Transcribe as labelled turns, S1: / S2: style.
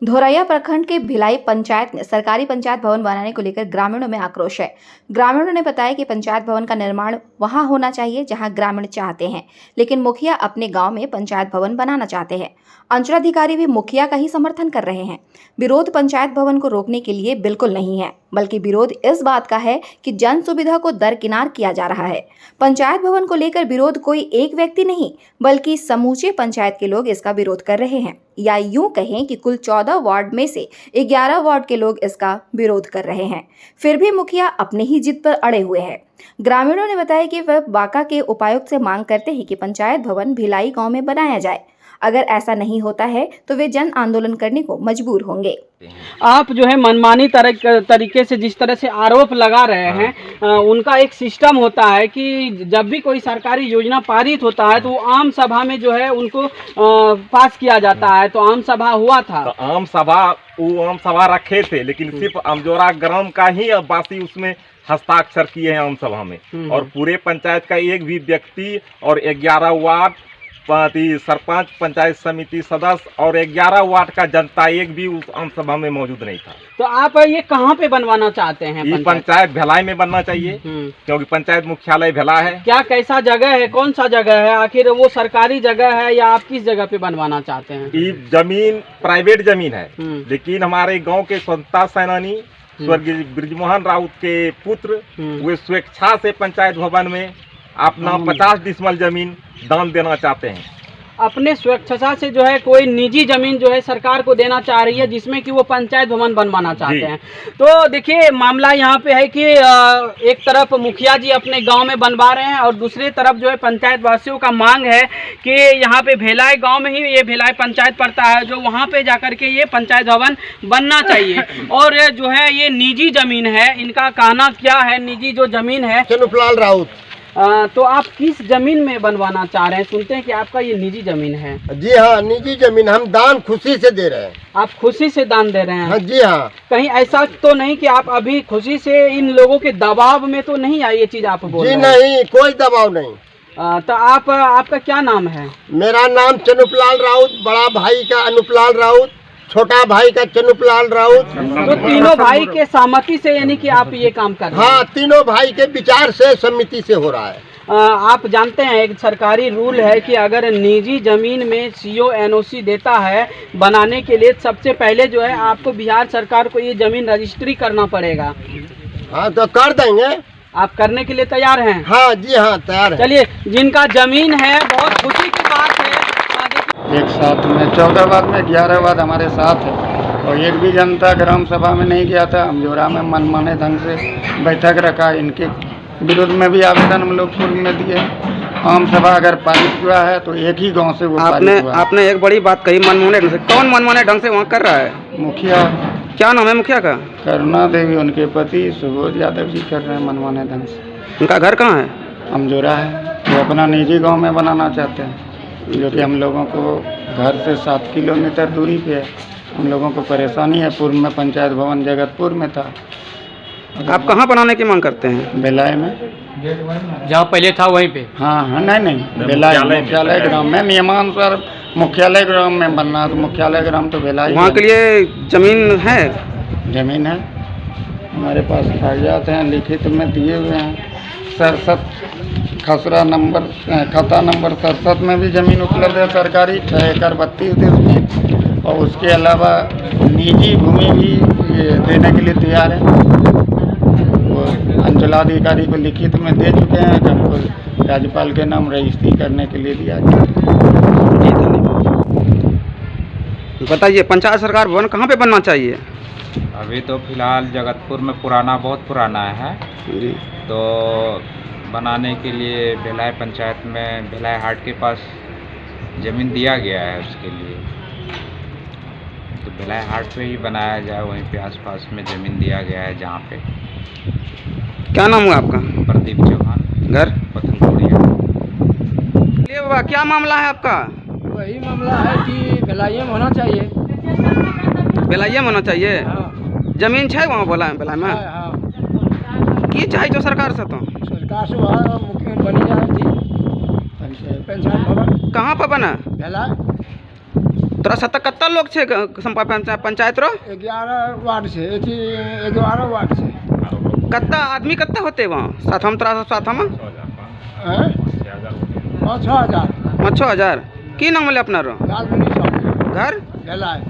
S1: धोरैया प्रखंड के भिलाई पंचायत में सरकारी पंचायत भवन बनाने को लेकर ग्रामीणों में आक्रोश है। ग्रामीणों ने बताया कि पंचायत भवन का निर्माण वहां होना चाहिए जहां ग्रामीण चाहते हैं, लेकिन मुखिया अपने गांव में पंचायत भवन बनाना चाहते हैं। अंचलाधिकारी भी मुखिया का ही समर्थन कर रहे हैं। विरोध पंचायत भवन को रोकने के लिए बिल्कुल नहीं है, बल्कि विरोध इस बात का है कि जन सुविधा को दरकिनार किया जा रहा है। पंचायत भवन को लेकर विरोध कोई एक व्यक्ति नहीं, बल्कि समूचे पंचायत के लोग इसका विरोध कर रहे हैं, या यूं कहें कि कुल 14 वार्ड में से 11 वार्ड के लोग इसका विरोध कर रहे हैं। फिर भी मुखिया अपने ही जिद पर अड़े हुए हैं। ग्रामीणों ने बताया कि वह बांका के उपायुक्त से मांग करते हैं कि पंचायत भवन भिलाई गांव में बनाया जाए। अगर ऐसा नहीं होता है तो वे जन आंदोलन करने को मजबूर होंगे।
S2: आप जो है मनमानी तरीके से जिस तरह से आरोप लगा रहे हैं, उनका एक सिस्टम होता है कि जब भी कोई सरकारी योजना पारित होता है तो वो आम सभा में जो है उनको पास किया जाता है। तो आम सभा हुआ था,
S3: तो आम सभा रखे थे, लेकिन सिर्फ अमजोरा ग्राम का ही वासी उसमें हस्ताक्षर किए हैं आम सभा में, और पूरे पंचायत का एक भी व्यक्ति और 11 वार्ड सरपंच, पंचायत समिति सदस्य और 11 वार्ड का जनता एक भी उस आम सभा में मौजूद नहीं था।
S2: तो आप ये कहाँ पे बनवाना चाहते हैं?
S3: ये पंचायत भिलाई में बनना चाहिए, क्योंकि पंचायत मुख्यालय भिला है।
S2: क्या कैसा जगह है, कौन सा जगह है, आखिर वो सरकारी जगह है या आप किस जगह पे बनवाना चाहते हैं?
S3: ये जमीन प्राइवेट जमीन है, लेकिन हमारे गाँव के स्वतंत्रता सेनानी स्वर्गीय ब्रिजमोहन राउत के पुत्र वे स्वेच्छा से पंचायत भवन में अपना 50 डिसमल जमीन दान देना चाहते हैं।
S2: अपने स्वेच्छा से जो है कोई निजी जमीन जो है सरकार को देना चाह रही है, जिसमें कि वो पंचायत भवन बनवाना चाहते हैं। तो देखिए मामला यहाँ पे है कि एक तरफ मुखिया जी अपने गांव में बनवा रहे हैं और दूसरी तरफ जो है पंचायत वासियों का मांग है कि यहाँ पे भिलाई गांव में ही ये भिलाई पंचायत पड़ता है, जो वहाँ पे जाकर के ये पंचायत भवन बनना चाहिए। और जो है ये निजी जमीन है, इनका कहना क्या है, निजी जो जमीन है।
S4: चनुपलाल राउत।
S2: तो आप किस जमीन में बनवाना चाह रहे हैं? सुनते हैं कि आपका ये निजी जमीन है।
S4: जी हाँ, निजी जमीन हम दान खुशी से दे रहे हैं।
S2: आप खुशी से दान दे रहे हैं?
S4: हाँ जी हाँ।
S2: कहीं ऐसा तो नहीं कि आप अभी खुशी से, इन लोगों के दबाव में तो नहीं आई ये चीज आप बोल रहे हैं?
S4: जी नहीं, कोई दबाव नहीं।
S2: तो आपका क्या नाम है?
S4: मेरा नाम चनुपलाल राउत, बड़ा भाई का अनुपलाल राउत, छोटा भाई का चनुपलाल राउत।
S2: तो तीनों भाई के सहमति से यानी कि आप ये काम कर रहे हैं?
S4: हाँ, तीनों भाई के विचार से, समिति से हो रहा है।
S2: आप जानते हैं एक सरकारी रूल है कि अगर निजी जमीन में सीओ एनओसी देता है बनाने के लिए, सबसे पहले जो है आपको बिहार सरकार को ये जमीन रजिस्ट्री करना पड़ेगा।
S4: हाँ, तो कर देंगे।
S2: आप करने के लिए तैयार हैं?
S4: हाँ जी हाँ, तैयार है।
S2: चलिए, जिनका जमीन है बहुत खुशी की बात है।
S5: एक साथ में 14 वार्ड में 11 वार्ड हमारे साथ है, और एक भी जनता ग्राम सभा में नहीं गया था। अमजोरा में मनमाने ढंग से बैठक रखा, इनके विरोध में भी आवेदन हम लोग पूर्व में दिए। आम सभा अगर पारित हुआ है तो एक ही गांव से वो पारित हुआ।
S2: आपने एक बड़ी बात कही, मनमाने ढंग से। कौन मनमाने ढंग से वहाँ कर रहा है?
S5: मुखिया।
S2: क्या नाम है मुखिया का?
S5: करुणा देवी, उनके पति सुबोध यादव जी कर रहे हैं मनमाने ढंग से।
S2: उनका घर कहाँ है?
S5: अमजोरा है। वो अपना निजी गाँव में बनाना चाहते हैं, जो कि हम लोगों को घर से 7 किलोमीटर दूरी पे है। हम लोगों को परेशानी है। पूर्व में पंचायत भवन जगतपुर में था।
S2: आप कहाँ बनाने की मांग करते हैं?
S5: भिलाई में,
S2: जहाँ पहले था वहीं पे?
S5: हाँ, नहीं भिलाई मुख्यालय ग्राम में, नियमानुसार मुख्यालय ग्राम में बनना, तो मुख्यालय ग्राम तो भिलाई।
S2: वहाँ के लिए जमीन है?
S5: जमीन है, हमारे पास कागजात हैं, लिखित में दिए हुए हैं। सरसत खसरा नंबर, खाता नंबर 67 में भी ज़मीन उपलब्ध है सरकारी, 6 एकड़ 32 डिसमिल, और उसके अलावा निजी भूमि भी देने के लिए तैयार है। वो अंचलाधिकारी को लिखित में दे चुके हैं कि हमको राज्यपाल के नाम रजिस्ट्री करने के लिए दिया गया।
S2: जी धन्यवाद। बताइए, पंचायत सरकार भवन कहाँ पे बनना चाहिए?
S6: अभी तो फिलहाल जगतपुर में बहुत पुराना है
S2: जी।
S6: तो बनाने के लिए भिलाई पंचायत में भिलाई हाट के पास ज़मीन दिया गया है, उसके लिए तो भिलाई हाट पे ही बनाया जाए। वहीं पे आसपास में ज़मीन दिया गया है जहाँ पे।
S2: क्या नाम हुआ आपका?
S6: प्रदीप चौहान,
S2: घर
S6: पथलकोड़िया।
S2: ये बाबा, क्या मामला है आपका?
S7: वही मामला है कि भिलाई में होना चाहिए।
S2: भिलाइये में होना चाहिए?
S7: हाँ।
S2: जमीन है वहाँ भिलाई में?
S7: हाँ।
S2: की चाहिए जो सरकार से? तो
S7: सरकार से वहाँ मुख्य बनी जाए थी पंचायत भवन।
S2: कहाँ पर बना?
S7: भिलाई।
S8: तोरा सत्ता कत्ता लोग छे पंचायत रो
S7: 11 वार्ड से 11 वार्ड से
S8: कत्ता आदमी कत्ता होते वहाँ साथ हम तोरा साथ हम
S7: 6,000
S8: 5,000 की नाम बोले अपना रो
S7: लालमणि चौक
S8: घर
S7: ढलाई